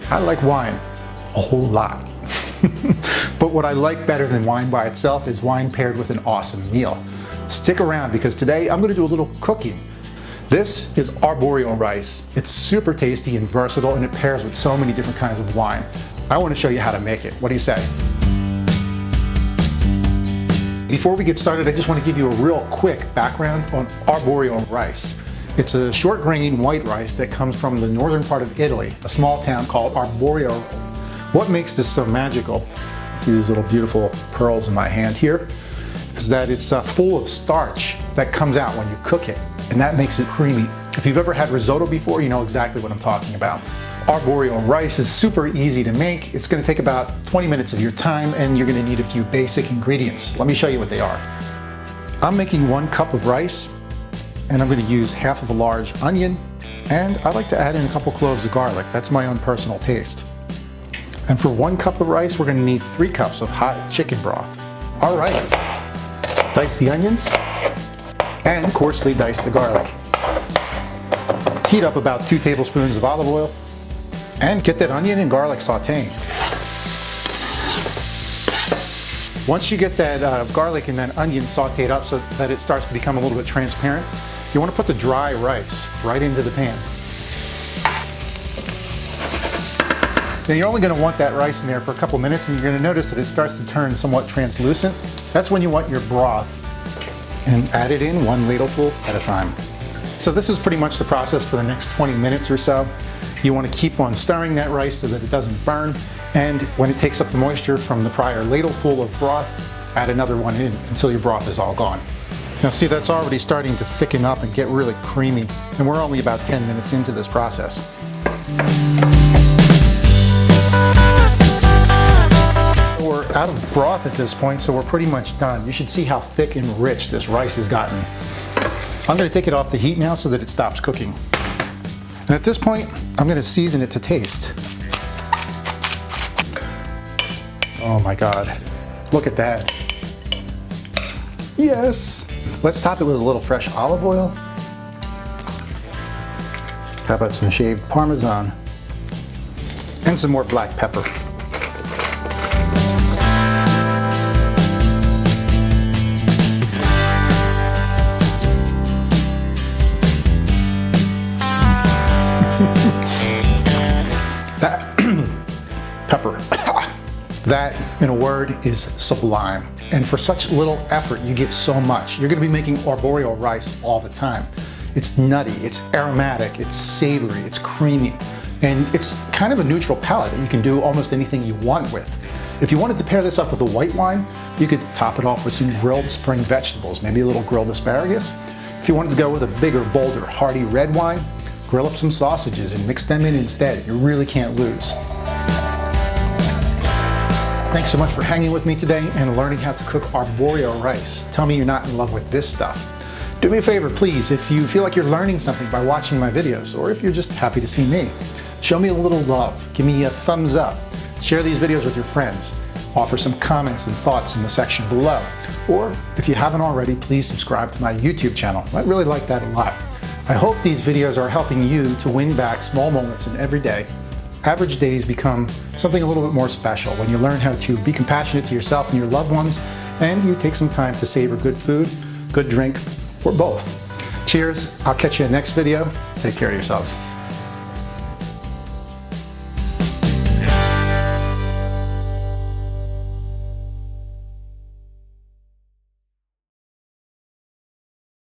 I like wine a whole lot. But what I like better than wine by itself is wine paired with an awesome meal. Stick around because today I'm going to do a little cooking. This is Arborio rice. It's super tasty and versatile, and it pairs with so many different kinds of wine. I want to show you how to make it. What do you say? Before we get started, I just want to give you a real quick background on Arborio rice. It's a short grain white rice that comes from the northern part of Italy, a small town called Arborio. What makes this so magical, see these little beautiful pearls in my hand here, is that it's full of starch that comes out when you cook it, and that makes it creamy. If you've ever had risotto before, you know exactly what I'm talking about. Arborio rice is super easy to make. It's going to take about 20 minutes of your time, and you're going to need a few basic ingredients. Let me show you what they are. I'm making 1 cup of rice, and I'm going to use half of a large onion, and I like to add in a couple cloves of garlic. That's my own personal taste. And for 1 cup of rice, we're going to need 3 cups of hot chicken broth. All right, dice the onions and coarsely dice the garlic. Heat up about 2 tablespoons of olive oil and get that onion and garlic sauteing. Once you get that garlic and that onion sauteed up so that it starts to become a little bit transparent, you want to put the dry rice right into the pan. Now you're only going to want that rice in there for a couple minutes, and you're going to notice that it starts to turn somewhat translucent. That's when you want your broth, and add it in 1 ladleful at a time. So this is pretty much the process for the next 20 minutes or so. You want to keep on stirring that rice so that it doesn't burn, and when it takes up the moisture from the prior ladleful of broth, add another one in until your broth is all gone. Now see, that's already starting to thicken up and get really creamy, and we're only about 10 minutes into this process. We're out of broth at this point, so we're pretty much done. You should see how thick and rich this rice has gotten. I'm going to take it off the heat now so that it stops cooking. And at this point, I'm going to season it to taste. Oh my God, look at that. Yes! Let's top it with a little fresh olive oil. How about some shaved Parmesan? And some more black pepper. That, in a word, is sublime. And for such little effort, you get so much. You're going to be making Arborio rice all the time. It's nutty, it's aromatic, it's savory, it's creamy, and it's kind of a neutral palate that you can do almost anything you want with. If you wanted to pair this up with a white wine, you could top it off with some grilled spring vegetables, maybe a little grilled asparagus. If you wanted to go with a bigger, bolder, hearty red wine, grill up some sausages and mix them in instead. You really can't lose. Thanks so much for hanging with me today and learning how to cook Arborio rice. Tell me you're not in love with this stuff. Do me a favor, please, if you feel like you're learning something by watching my videos, or if you're just happy to see me, show me a little love. Give me a thumbs up. Share these videos with your friends. Offer some comments and thoughts in the section below. Or, if you haven't already, please subscribe to my YouTube channel. I really like that a lot. I hope these videos are helping you to win back small moments in every day. Average days become something a little bit more special when you learn how to be compassionate to yourself and your loved ones, and you take some time to savor good food, good drink, or both. Cheers, I'll catch you in the next video. Take care of yourselves.